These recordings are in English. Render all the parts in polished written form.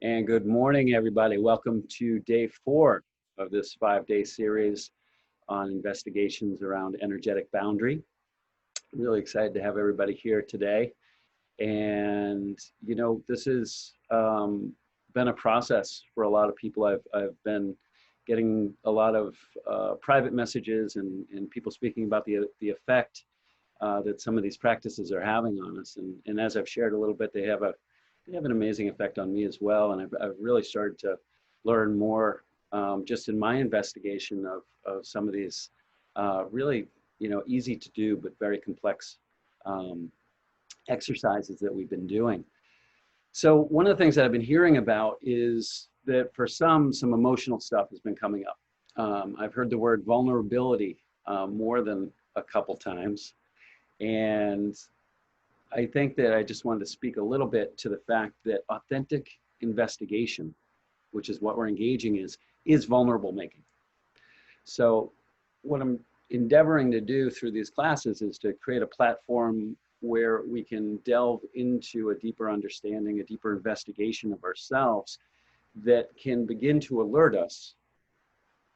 And good morning, everybody. Welcome to day 4 of this 5-day series on investigations around energetic boundary. I'm really excited to have everybody here today. And, this has been a process for a lot of people. I've been getting a lot of private messages and people speaking about the effect that some of these practices are having on us. And as I've shared a little bit, they have an amazing effect on me as well. And I've really started to learn more just in my investigation of some of these really, easy to do, but very complex exercises that we've been doing. So one of the things that I've been hearing about is that for some emotional stuff has been coming up. I've heard the word vulnerability more than a couple times. And I think that I just wanted to speak a little bit to the fact that authentic investigation, which is what we're engaging in, is vulnerable making. So what I'm endeavoring to do through these classes is to create a platform where we can delve into a deeper understanding, a deeper investigation of ourselves that can begin to alert us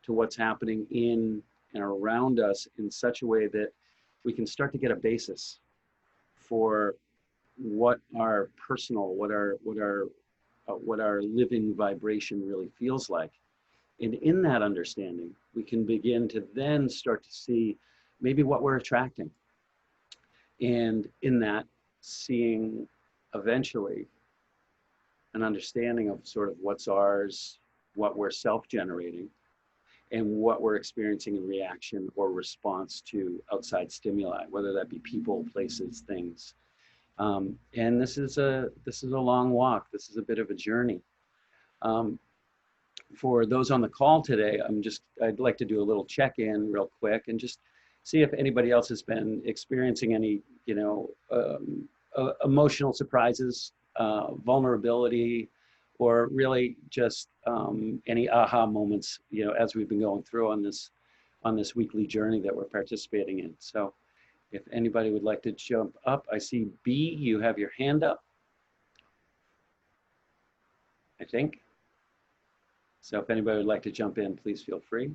to what's happening in and around us in such a way that we can start to get a basis for what our personal, what our living vibration really feels like. And in that understanding, we can begin to then start to see maybe what we're attracting. And in that, seeing eventually an understanding of sort of what's ours, what we're self-generating, and what we're experiencing in reaction or response to outside stimuli, whether that be people, places, things. And this is a long walk. This is a bit of a journey. For those on the call today, I'd like to do a little check-in real quick and just see if anybody else has been experiencing any, emotional surprises, vulnerability, or really just any aha moments, as we've been going through on this weekly journey that we're participating in. So if anybody would like to jump up, I see B, you have your hand up, I think. So if anybody would like to jump in, please feel free.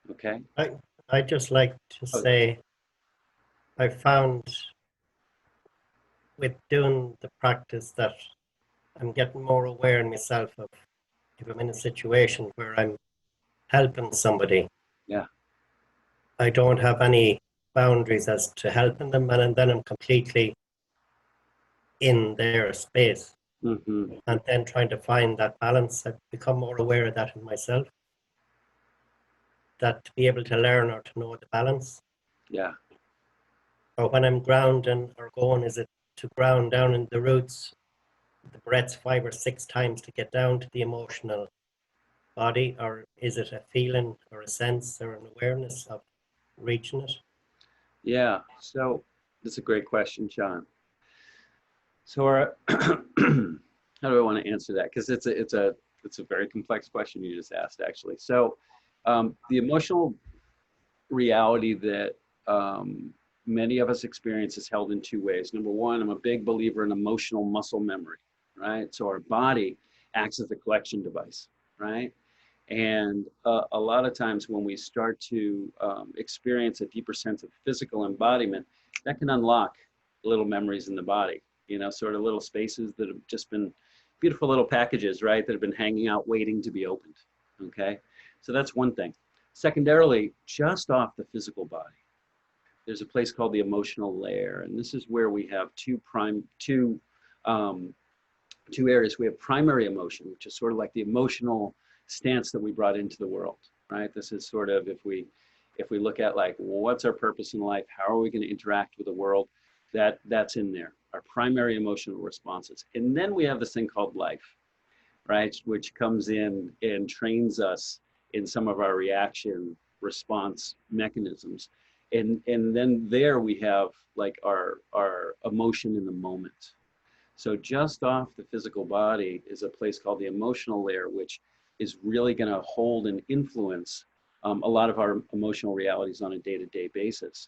Okay. I'd just like to say, I found with doing the practice that I'm getting more aware in myself of if I'm in a situation where I'm helping somebody. Yeah. I don't have any boundaries as to helping them, and then I'm completely in their space. Mm-hmm. And then trying to find that balance. I've become more aware of that in myself. That to be able to learn or to know the balance. Yeah. Or when I'm grounding or going, is it to ground down in the roots, the breaths 5 or 6 times to get down to the emotional body, or is it a feeling or a sense or an awareness of reaching it? Yeah. So that's a great question, Sean. So how do I want to answer that? Because it's a very complex question you just asked, actually. So the emotional reality that many of us experience is held in 2 ways. Number one, I'm a big believer in emotional muscle memory, right? So our body acts as a collection device, right? And a lot of times when we start to experience a deeper sense of physical embodiment, that can unlock little memories in the body, sort of little spaces that have just been beautiful little packages, right? That have been hanging out waiting to be opened, okay? So that's one thing. Secondarily, just off the physical body, there's a place called the emotional layer. And this is where we have two areas. We have primary emotion, which is sort of like the emotional stance that we brought into the world, right? This is sort of, if we look at like, what's our purpose in life? How are we going to interact with the world? That's in there, our primary emotional responses. And then we have this thing called life, right? Which comes in and trains us in some of our reaction response mechanisms. And then there we have like our emotion in the moment. So just off the physical body is a place called the emotional layer, which is really going to hold and influence a lot of our emotional realities on a day-to-day basis.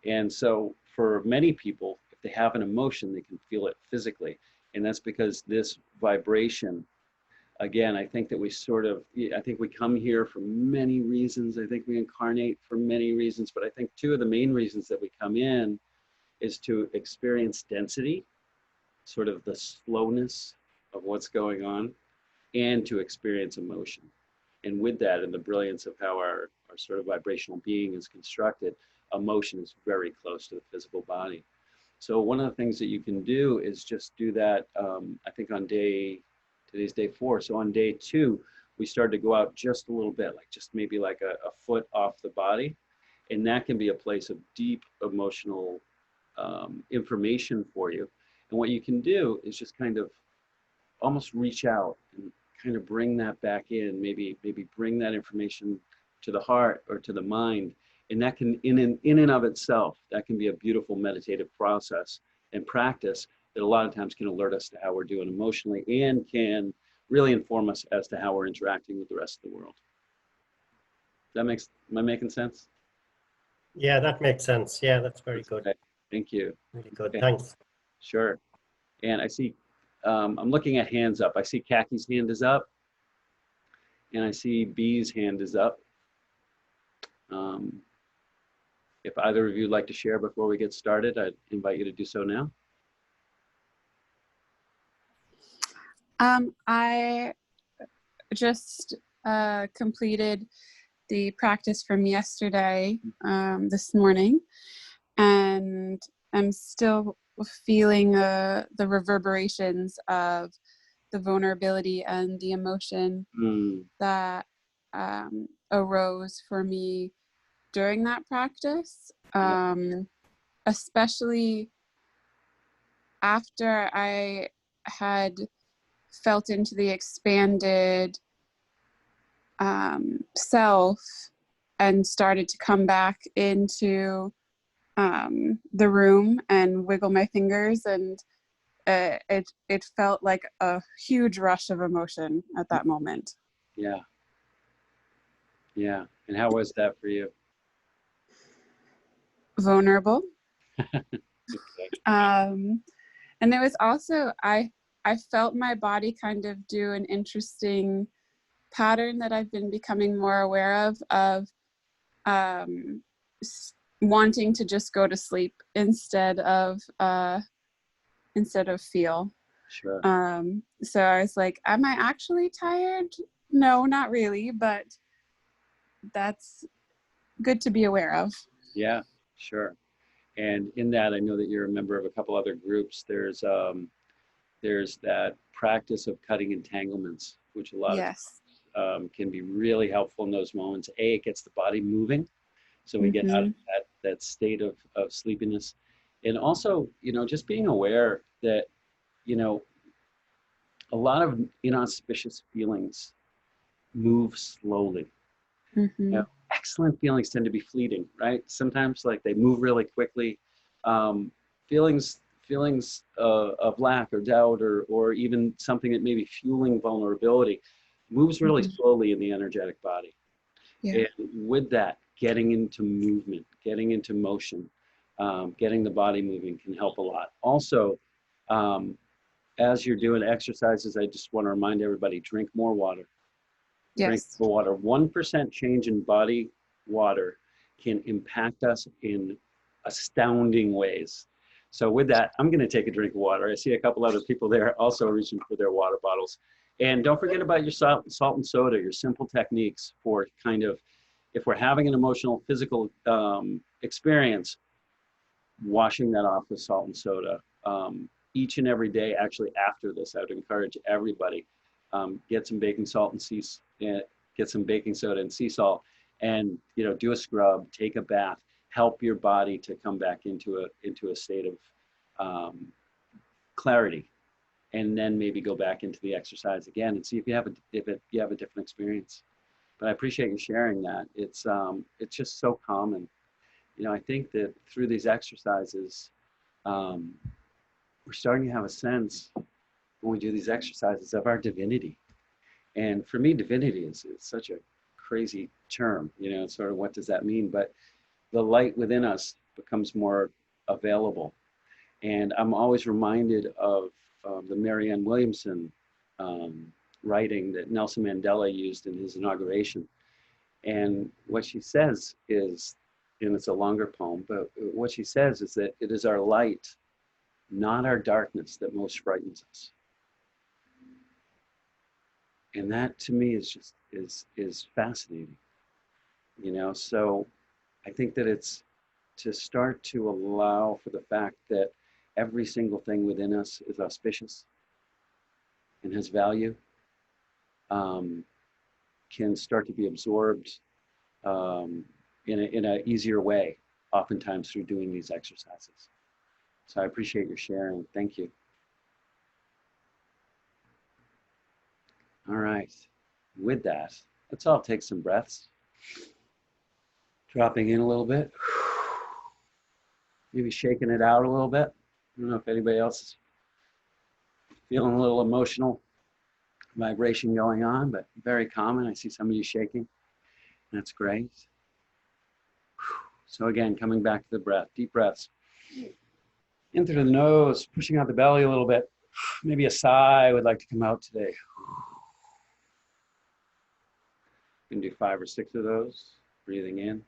And so for many people, if they have an emotion, they can feel it physically. And that's because this vibration, again, I think that we sort of, I think we come here for many reasons. I think we incarnate for many reasons, but I think two of the main reasons that we come in is to experience density, sort of the slowness of what's going on, and to experience emotion. And with that, and the brilliance of how our sort of vibrational being is constructed, emotion is very close to the physical body. So one of the things that you can do is just do that. I think on today's day 4. So on day 2, we started to go out just a little bit, like just maybe like a foot off the body. And that can be a place of deep emotional information for you. And what you can do is just kind of almost reach out and kind of bring that back in, maybe bring that information to the heart or to the mind. And that can, in and of itself, that can be a beautiful meditative process and practice that a lot of times can alert us to how we're doing emotionally and can really inform us as to how we're interacting with the rest of the world. Am I making sense? Yeah, that makes sense. Yeah, that's very good. Okay. Thank you. Really good. Okay. Thanks. Sure. And I see, I'm looking at hands up. I see Kaki's hand is up, and I see B's hand is up. If either of you would like to share before we get started, I'd invite you to do so now. I just completed the practice from yesterday, this morning, and I'm still feeling the reverberations of the vulnerability and the emotion that arose for me during that practice, especially after I had felt into the expanded self and started to come back into the room and wiggle my fingers, and it felt like a huge rush of emotion at that moment. Yeah. And how was that for you? Vulnerable. Okay. And it was also, I felt my body kind of do an interesting pattern that I've been becoming more aware of wanting to just go to sleep instead of feel. Sure. So I was like, am I actually tired? No, not really, but that's good to be aware of. Yeah, sure. And in that, I know that you're a member of a couple other groups. There's that practice of cutting entanglements, which a lot Yes. of can be really helpful in those moments. It gets the body moving, so we get out of that state of sleepiness. And also, just being aware that, a lot of inauspicious feelings move slowly. Excellent feelings tend to be fleeting, right? Sometimes like they move really quickly. Feelings of lack or doubt or even something that may be fueling vulnerability moves really slowly in the energetic body. Yeah. And with that, getting into movement, getting into motion, getting the body moving can help a lot. Also, as you're doing exercises, I just want to remind everybody, drink more water. Drink Yes. the water. 1% change in body water can impact us in astounding ways. So with that, I'm going to take a drink of water. I see a couple other people there also reaching for their water bottles. And don't forget about your salt and soda, your simple techniques for kind of, if we're having an emotional, physical experience, washing that off with salt and soda. Each and every day, actually after this, I would encourage everybody, get some baking salt and get some baking soda and sea salt, and do a scrub, take a bath, help your body to come back into a state of clarity, and then maybe go back into the exercise again and see if you have a different experience. But I appreciate you sharing that. It's just so common. I think that through these exercises, we're starting to have a sense when we do these exercises of our divinity. And for me, divinity is such a crazy term, sort of what does that mean? But the light within us becomes more available. And I'm always reminded of the Marianne Williamson writing that Nelson Mandela used in his inauguration. And what she says is, and it's a longer poem, but what she says is that it is our light, not our darkness, that most frightens us. And that to me is just is fascinating. You know, so I think that it's to start to allow for the fact that every single thing within us is auspicious and has value, can start to be absorbed in an easier way, oftentimes through doing these exercises. So I appreciate your sharing. Thank you. All right. With that, let's all take some breaths. Dropping in a little bit. Maybe shaking it out a little bit. I don't know if anybody else is feeling a little emotional vibration going on, but very common. I see some of you shaking. That's great. So again, coming back to the breath, deep breaths. In through the nose, pushing out the belly a little bit. Maybe a sigh would like to come out today. You can do 5 or 6 of those. Breathing in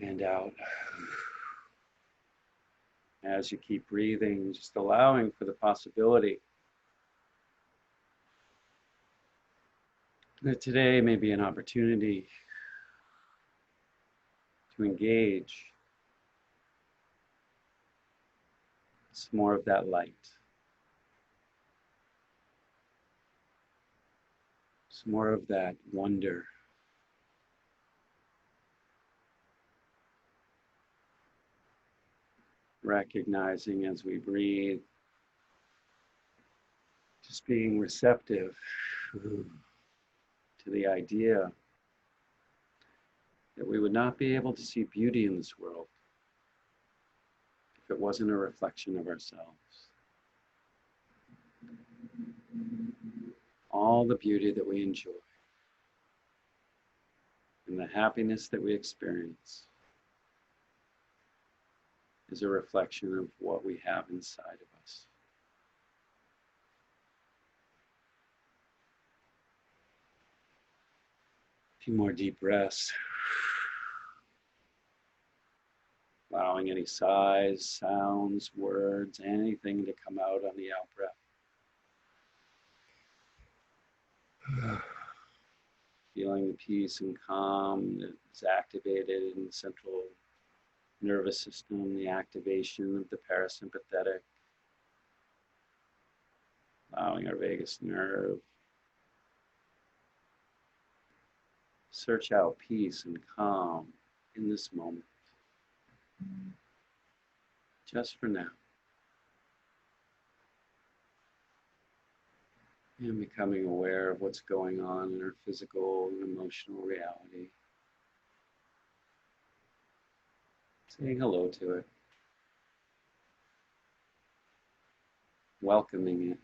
and out. As you keep breathing, just allowing for the possibility that today may be an opportunity to engage some more of that light, some more of that wonder. Recognizing as we breathe, just being receptive to the idea that we would not be able to see beauty in this world if it wasn't a reflection of ourselves. All the beauty that we enjoy and the happiness that we experience is a reflection of what we have inside of us. A few more deep breaths. Allowing any sighs, sounds, words, anything to come out on the out breath. Feeling the peace and calm that is activated in the central nervous system, the activation of the parasympathetic, allowing our vagus nerve. Search out peace and calm in this moment, just for now. And becoming aware of what's going on in our physical and emotional reality. Saying hello to it. Welcoming it.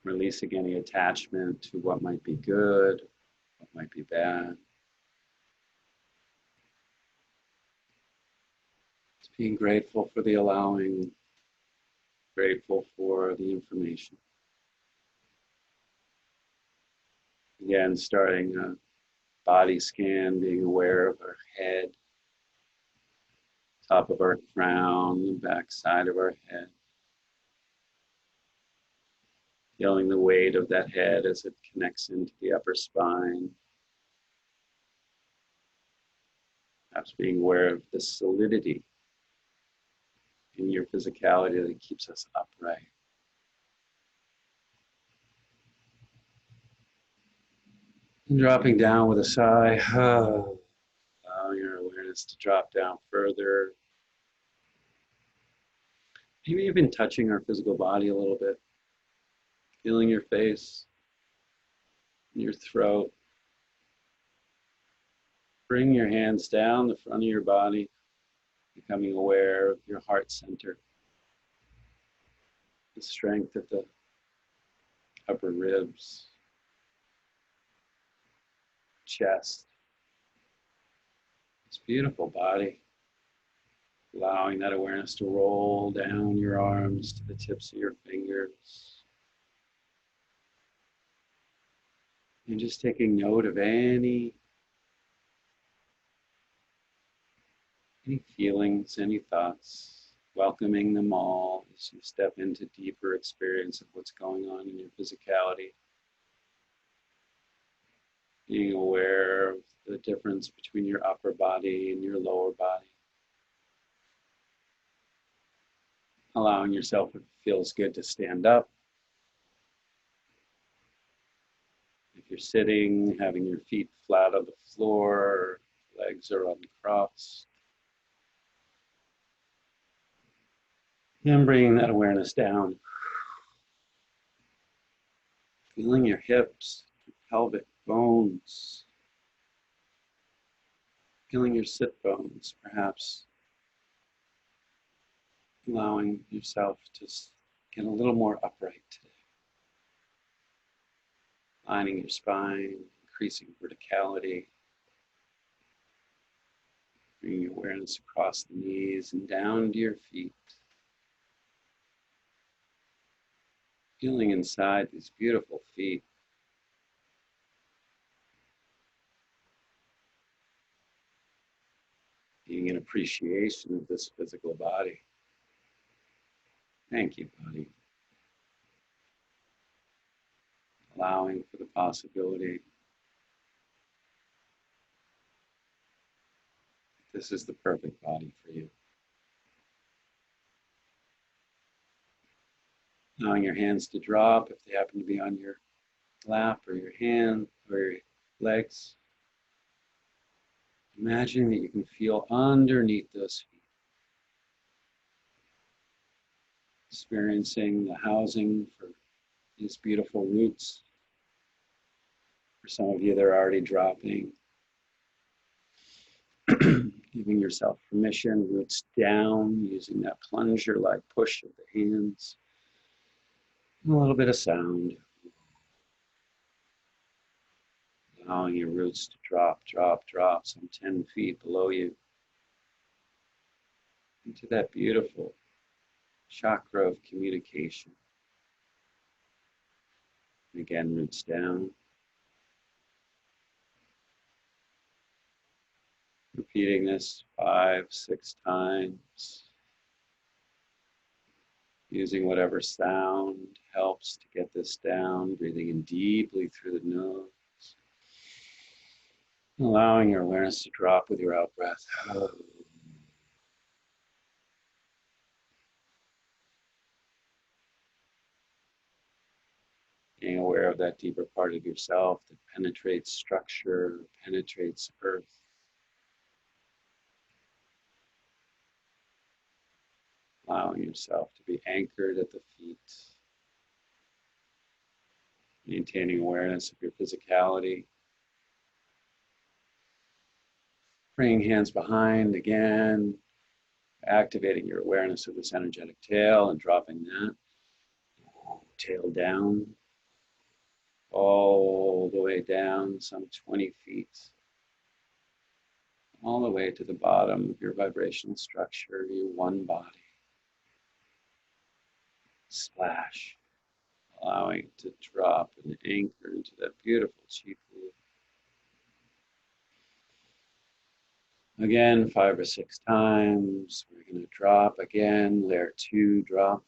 Releasing any attachment to what might be good, what might be bad. Just being grateful for the allowing, grateful for the information. Again, starting a body scan, being aware of our head, top of our crown, the back side of our head. Feeling the weight of that head as it connects into the upper spine. Perhaps being aware of the solidity in your physicality that keeps us upright. And dropping down with a sigh. Allowing your awareness to drop down further. Maybe even touching our physical body a little bit. Feeling your face, your throat. Bring your hands down the front of your body, becoming aware of your heart center, the strength of the upper ribs, chest. This beautiful body. Allowing that awareness to roll down your arms to the tips of your fingers. And just taking note of any feelings, any thoughts, welcoming them all as you step into deeper experience of what's going on in your physicality. Being aware of the difference between your upper body and your lower body. Allowing yourself, if it feels good, to stand up. If you're sitting, having your feet flat on the floor, legs are uncrossed. And bringing that awareness down. Feeling your hips, your pelvic bones. Feeling your sit bones, perhaps. Allowing yourself to get a little more upright today. Lining your spine, increasing verticality. Bringing your awareness across the knees and down to your feet. Feeling inside these beautiful feet. Being in appreciation of this physical body. Thank you, body. Allowing for the possibility. This is the perfect body for you. Allowing your hands to drop if they happen to be on your lap or your hand or your legs. Imagining that you can feel underneath those feet. Experiencing the housing for these beautiful roots. For some of you, they're already dropping. Giving yourself permission, roots down, using that plunger-like push of the hands. And a little bit of sound. Allowing your roots to drop, drop, drop some 10 feet below you. Into that beautiful chakra of communication. And again, roots down. Repeating this 5, 6 times. Using whatever sound helps to get this down. Breathing in deeply through the nose. Allowing your awareness to drop with your out breath. Being aware of that deeper part of yourself that penetrates structure, penetrates earth. Allowing yourself to be anchored at the feet. Maintaining awareness of your physicality. Bringing hands behind again. Activating your awareness of this energetic tail and dropping that. Tail down. All the way down some 20 feet. All the way to the bottom of your vibrational structure, your one body. Splash. Allowing it to drop and anchor into that beautiful chi pool. Again, 5 or 6 times. We're going to drop again. Layer 2, drop.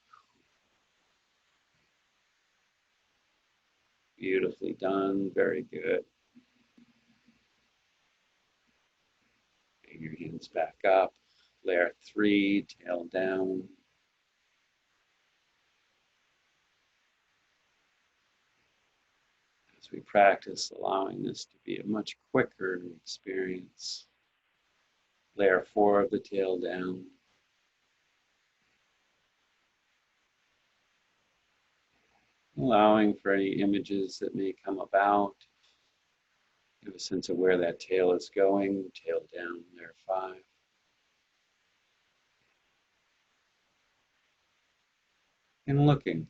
Beautifully done. Very good. Bring your hands back up. Layer 3, tail down. As we practice, allowing this to be a much quicker experience. Layer 4 of the tail down. Allowing for any images that may come about. Give a sense of where that tail is going. Tail down, layer 5. And looking.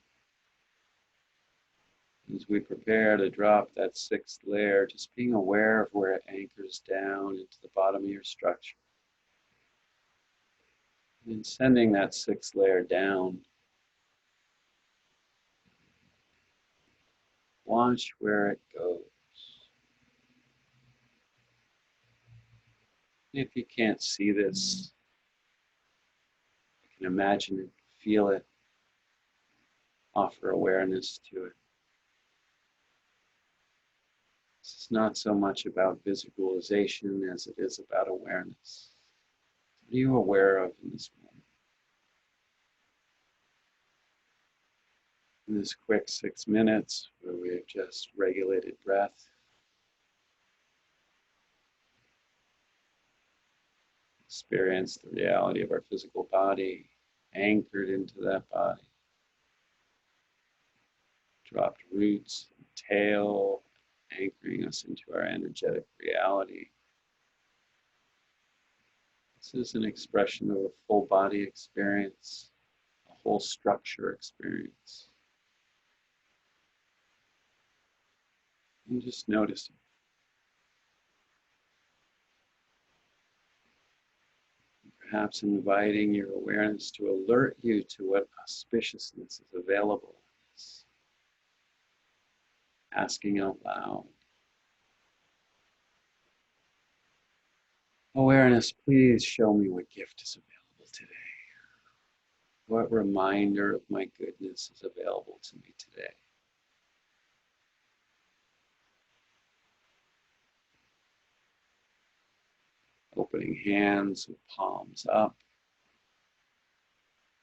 As we prepare to drop that sixth layer, just being aware of where it anchors down into the bottom of your structure. And sending that sixth layer down. Watch where it goes. If you can't see this, you can imagine it, feel it, offer awareness to it. This is not so much about visualization as it is about awareness. What are you aware of in this moment? In this quick 6 minutes where we have just regulated breath, experienced the reality of our physical body, anchored into that body, dropped roots and tail, anchoring us into our energetic reality. This is an expression of a full body experience, a whole structure experience. And just noticing. Perhaps inviting your awareness to alert you to what auspiciousness is available. Asking out loud. Awareness, please show me what gift is available today. What reminder of my goodness is available to me today? Opening hands with palms up.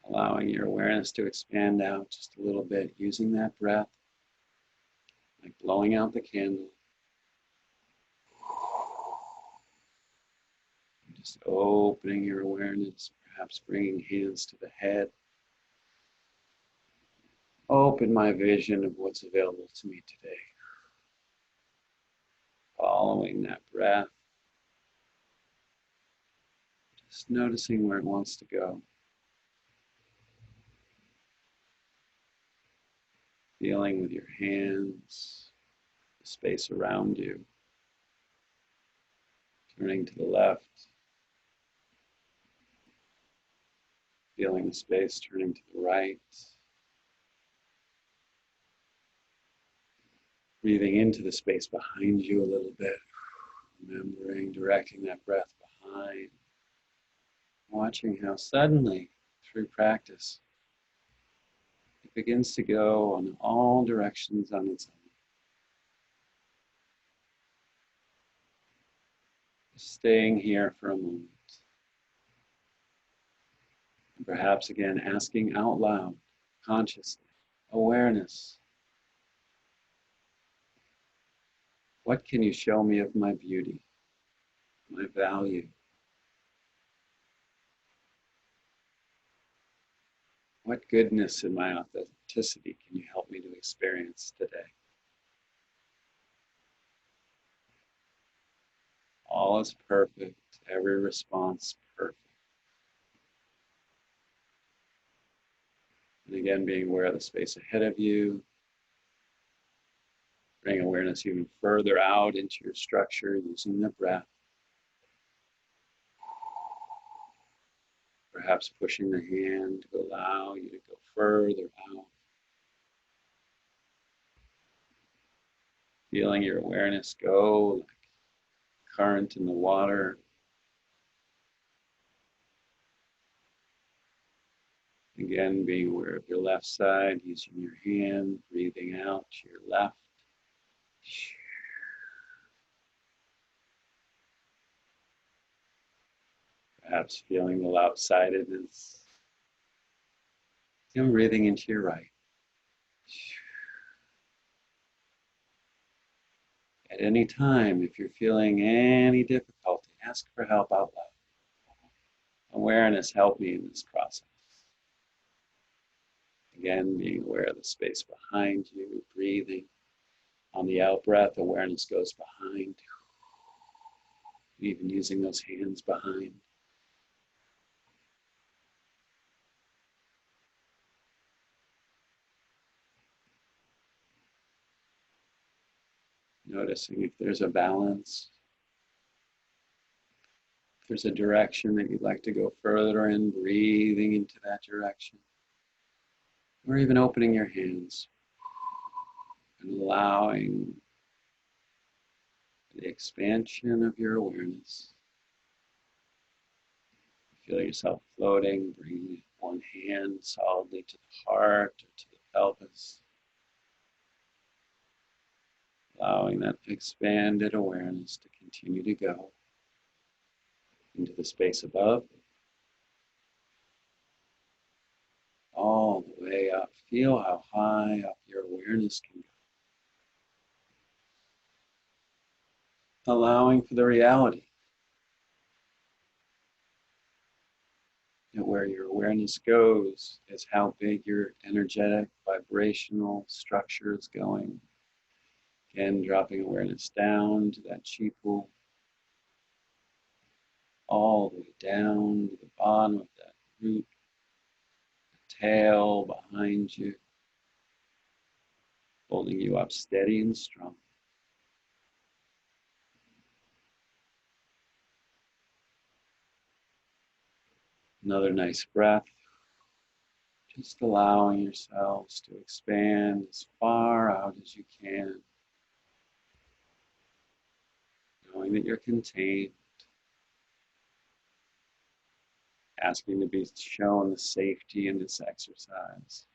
Allowing your awareness to expand out just a little bit, using that breath, like blowing out the candle. Just opening your awareness, perhaps bringing hands to the head. Open my vision of what's available to me today. Following that breath. Just noticing where it wants to go. Feeling with your hands, the space around you. Turning to the left. Feeling the space turning to the right. Breathing into the space behind you a little bit. Remembering, directing that breath behind. Watching how suddenly, through practice, it begins to go in all directions on its own. Staying here for a moment. And perhaps again asking out loud, consciously, awareness. What can you show me of my beauty, my value? What goodness in my authenticity can you help me to experience today? All is perfect, every response perfect. And again, being aware of the space ahead of you. Bring awareness even further out into your structure using the breath. Perhaps pushing the hand to allow you to go further out. Feeling your awareness go like current in the water. Again, being aware of your left side, using your hand, breathing out to your left. Perhaps feeling the lopsidedness. And breathing into your right. At any time, if you're feeling any difficulty, ask for help out loud. Awareness, help me in this process. Again, being aware of the space behind you, breathing. On the out breath, awareness goes behind. Even using those hands behind. Noticing if there's a balance, if there's a direction that you'd like to go further in, breathing into that direction, or even opening your hands and allowing the expansion of your awareness. Feel yourself floating, bringing one hand solidly to the heart or to the pelvis. Allowing that expanded awareness to continue to go into the space above, all the way up. Feel how high up your awareness can go. Allowing for the reality that where your awareness goes is how big your energetic, vibrational structure is going. Again, dropping awareness down to that chi pool, all the way down to the bottom of that root, the tail behind you, holding you up steady and strong. Another nice breath, just allowing yourselves to expand as far out as you can, knowing that you're contained, asking to be shown the safety in this exercise.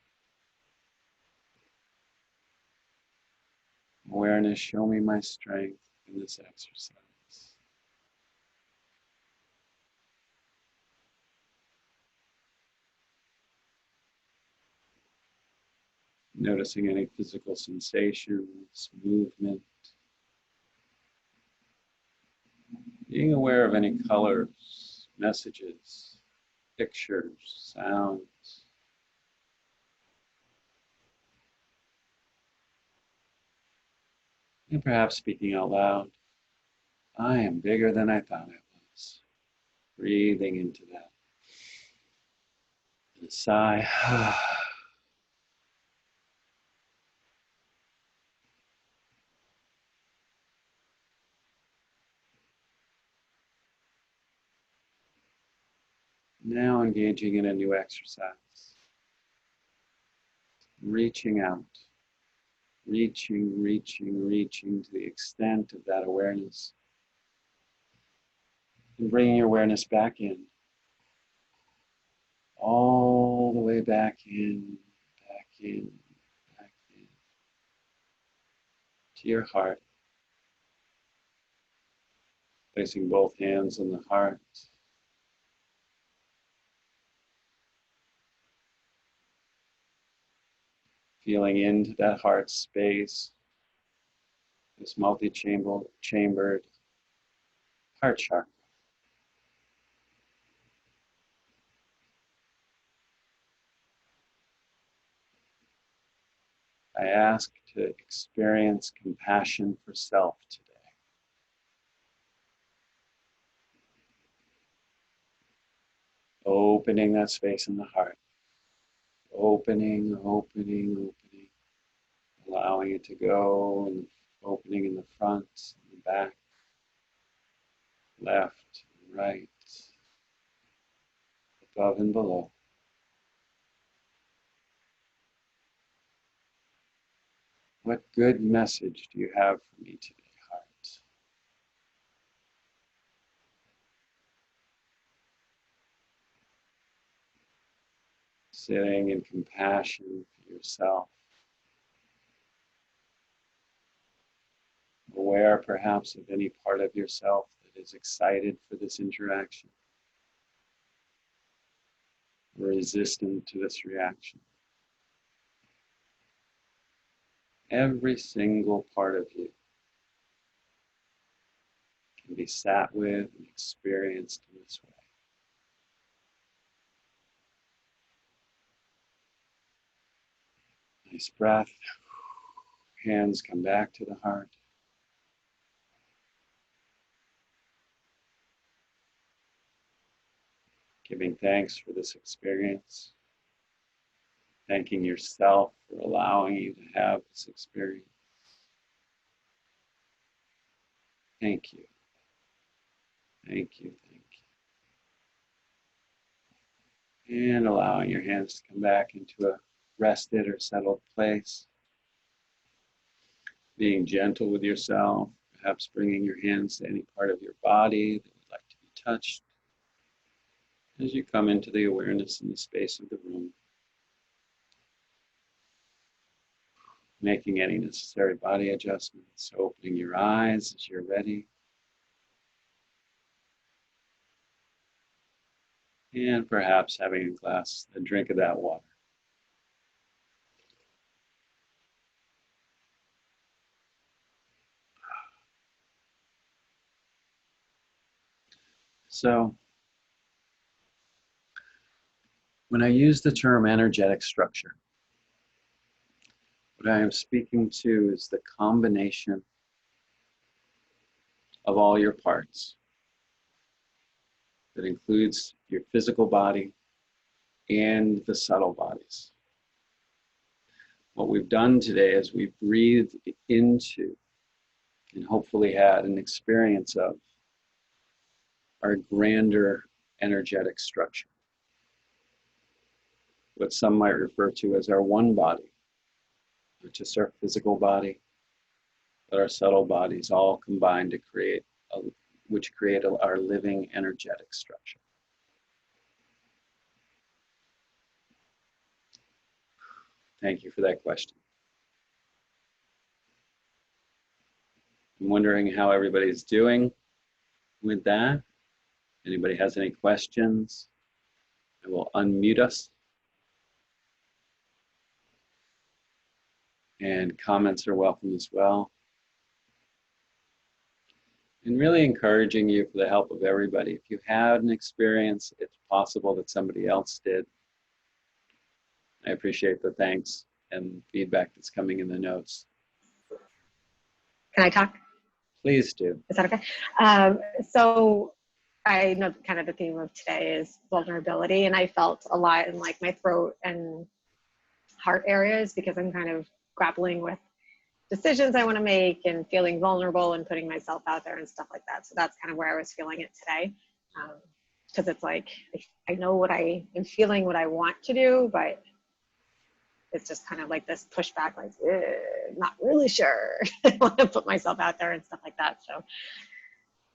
Awareness, show me my strength in this exercise. Noticing any physical sensations, movement. Being aware of any colors, messages, pictures, sounds. And perhaps speaking out loud. I am bigger than I thought I was. Breathing into that. And a sigh. Now engaging in a new exercise. Reaching out. Reaching to the extent of that awareness. And bringing your awareness back in. All the way back in, back in, back in. To your heart. Placing both hands on the heart. Feeling into that heart space. This multi-chambered heart chakra. I ask to experience compassion for self today. Opening that space in the heart. Opening. Allowing it to go, and opening in the front, in the back, left, and right, above and below. What good message do you have for me today, heart? Sitting in compassion for yourself. Aware perhaps of any part of yourself that is excited for this interaction, resistant to this reaction. Every single part of you can be sat with and experienced in this way. Nice breath. Hands come back to the heart. Giving thanks for this experience. Thanking yourself for allowing you to have this experience. Thank you. Thank you. Thank you. And allowing your hands to come back into a rested or settled place. Being gentle with yourself, perhaps bringing your hands to any part of your body that would like to be touched as you come into the awareness in the space of the room. Making any necessary body adjustments, opening your eyes as you're ready. And perhaps having a drink of that water. So, when I use the term energetic structure, what I am speaking to is the combination of all your parts. That includes your physical body and the subtle bodies. What we've done today is we've breathed into and hopefully had an experience of our grander energetic structure. What some might refer to as our one body, which is our physical body, but our subtle bodies all combine to create our living energetic structure. Thank you for that question. I'm wondering how everybody's doing with that. Anybody has any questions? I will unmute us. And comments are welcome as well. And really encouraging you for the help of everybody. If you had an experience, it's possible that somebody else did. I appreciate the thanks and feedback that's coming in the notes. Can I talk? Please do. Is that okay? So I know kind of the theme of today is vulnerability, and I felt a lot in like my throat and heart areas because I'm kind of grappling with decisions I want to make and feeling vulnerable and putting myself out there and stuff like that. So that's kind of where I was feeling it today. Because it's like, I know what I am feeling, what I want to do, but it's just kind of like this pushback, like, not really sure. I want to put myself out there and stuff like that. So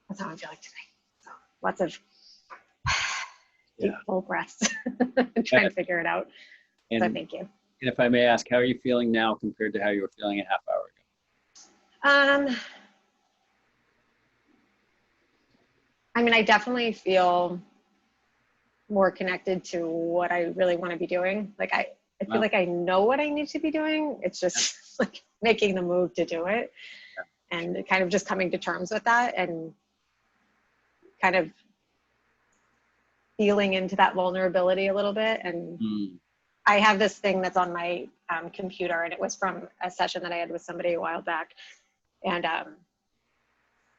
that's how I'm feeling today. So lots of deep, full breaths and trying to figure it out. And, so thank you. And if I may ask, how are you feeling now compared to how you were feeling a half hour ago? I mean, I definitely feel more connected to what I really want to be doing. Like I feel like I know what I need to be doing. It's just like making the move to do it and kind of just coming to terms with that and kind of feeling into that vulnerability a little bit. And I have this thing that's on my computer, and it was from a session that I had with somebody a while back. And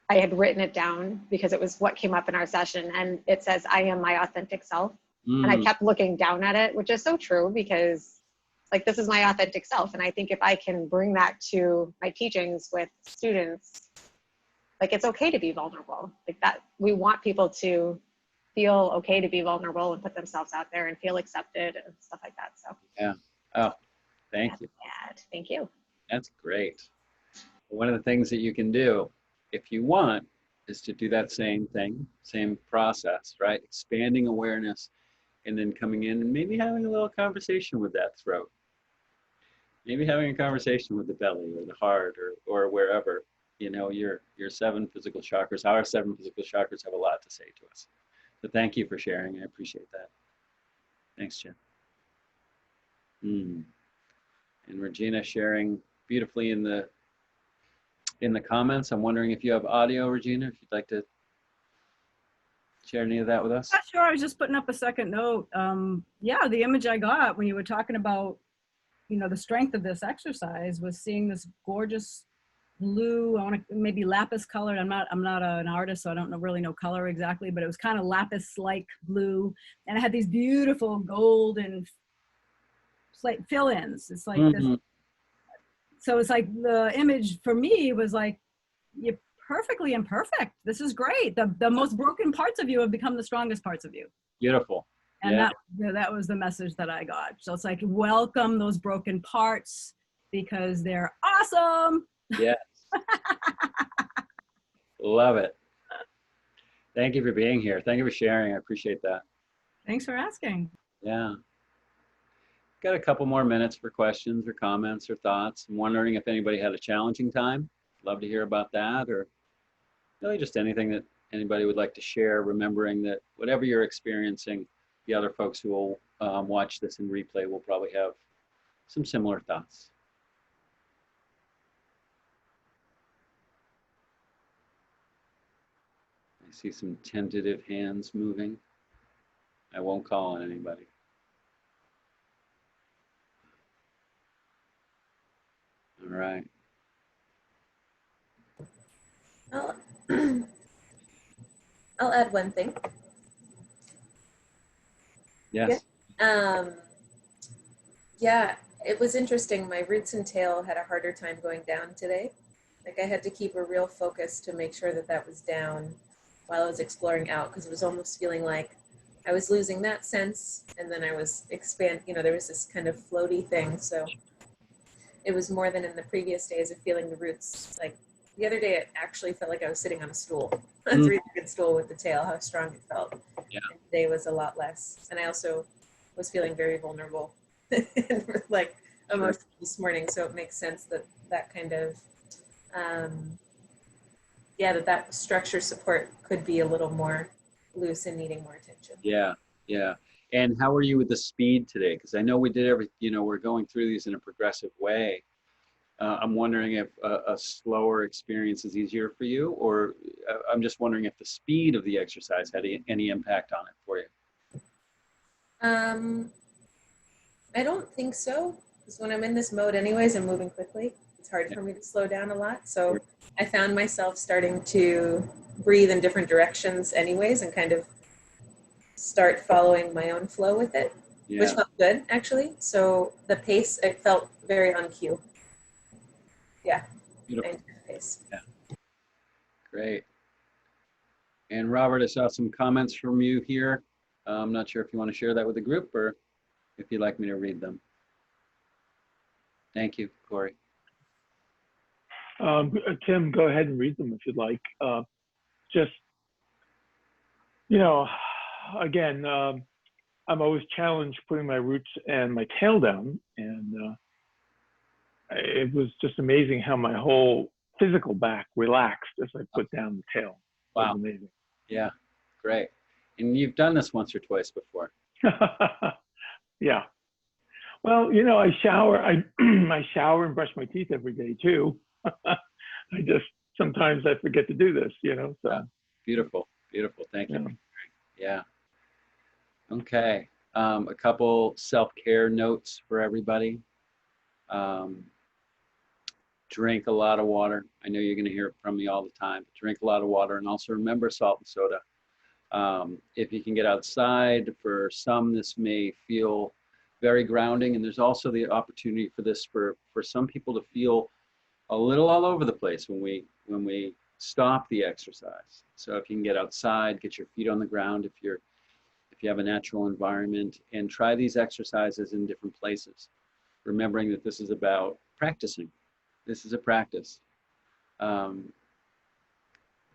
I had written it down because it was what came up in our session, and it says, "I am my authentic self." And I kept looking down at it, which is so true because like, this is my authentic self. And I think if I can bring that to my teachings with students, like, it's okay to be vulnerable. Like that, we want people to feel okay to be vulnerable and put themselves out there and feel accepted and stuff like that. So yeah. Oh, thank you. Thank you. That's great. One of the things that you can do, if you want, is to do that same thing, same process, right? Expanding awareness and then coming in and maybe having a little conversation with that throat. Maybe having a conversation with the belly or the heart or wherever, you know, your 7 physical chakras. Our 7 physical chakras have a lot to say to us. So thank you for sharing. I appreciate that. Thanks, Jen. And Regina sharing beautifully in the comments. I'm wondering if you have audio, Regina, if you'd like to share any of that with us. Yeah, sure. I was just putting up a second note. Yeah, the image I got when you were talking about, you know, the strength of this exercise was seeing this gorgeous blue, I want to maybe lapis colored. I'm not an artist, so I don't really know color exactly, but it was kind of lapis-like blue, and it had these beautiful golden fill-ins. It's like this. So it's like the image for me was like, you perfectly imperfect. This is great. The most broken parts of you have become the strongest parts of you. Beautiful. And Yeah. that was the message that I got. So it's like, welcome those broken parts because they're awesome. Yes. Love it. Thank you for being here. Thank you for sharing. I appreciate that. Thanks for asking. Yeah. Got a couple more minutes for questions or comments or thoughts. I'm wondering if anybody had a challenging time. Love to hear about that, or really just anything that anybody would like to share, remembering that whatever you're experiencing, the other folks who will watch this in replay will probably have some similar thoughts. I see some tentative hands moving. I won't call on anybody. All right. I'll, I'll add one thing. Yes. Yeah, it was interesting. My roots and tail had a harder time going down today. Like I had to keep a real focus to make sure that that was down while I was exploring out, because it was almost feeling like I was losing that sense, and then I was there was this kind of floaty thing. So it was more than in the previous days of feeling the roots. Like the other day, it actually felt like I was sitting on a stool, a three-legged stool with the tail, how strong it felt. Yeah. And today was a lot less. And I also was feeling very vulnerable and like emotional this morning. So it makes sense that that kind of, that structure support could be a little more loose and needing more attention. Yeah. Yeah. And how are you with the speed today? Because I know we did we're going through these in a progressive way. I'm wondering if a slower experience is easier for you, or I'm just wondering if the speed of the exercise had any impact on it for you. I don't think so, because when I'm in this mode anyways, I'm moving quickly. It's hard for me to slow down a lot. So I found myself starting to breathe in different directions anyways and kind of start following my own flow with it, which felt good actually. So the pace, it felt very on cue. Yeah. Beautiful. Pace. Yeah. Great. And Robert, I saw some comments from you here. I'm not sure if you want to share that with the group or if you'd like me to read them. Thank you, Corey. Tim, go ahead and read them if you'd like. Again, I'm always challenged putting my roots and my tail down, and it was just amazing how my whole physical back relaxed as I put down the tail. Wow. It was amazing. Yeah, great. And you've done this once or twice before. Yeah. Well, I shower. I shower and brush my teeth every day too. Sometimes I forget to do this, So yeah. Beautiful, beautiful. Thank you. Yeah. Okay. A couple self-care notes for everybody. Drink a lot of water. I know you're going to hear it from me all the time. But drink a lot of water, and also remember salt and soda. If you can get outside, for some this may feel very grounding, and there's also the opportunity for this for some people to feel a little all over the place when we stop the exercise. So if you can get outside, get your feet on the ground if you have a natural environment, and try these exercises in different places, remembering that this is about practicing. This is a practice.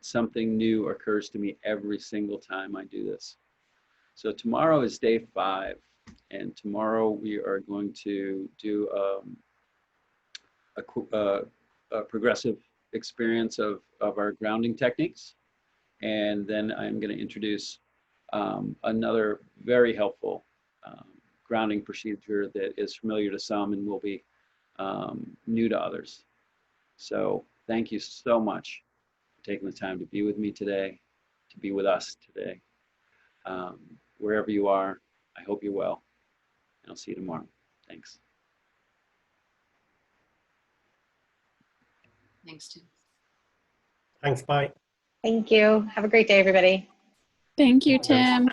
Something new occurs to me every single time I do this. So tomorrow is day 5, and tomorrow we are going to do a progressive experience of our grounding techniques. And then I'm going to introduce another very helpful grounding procedure that is familiar to some and will be new to others. So thank you so much for taking the time to be with me today, to be with us today. Wherever you are, I hope you're well, and I'll see you tomorrow. Thanks. Thanks, Tim. Thanks, bye. Thank you. Have a great day, everybody. Thank you, Tim.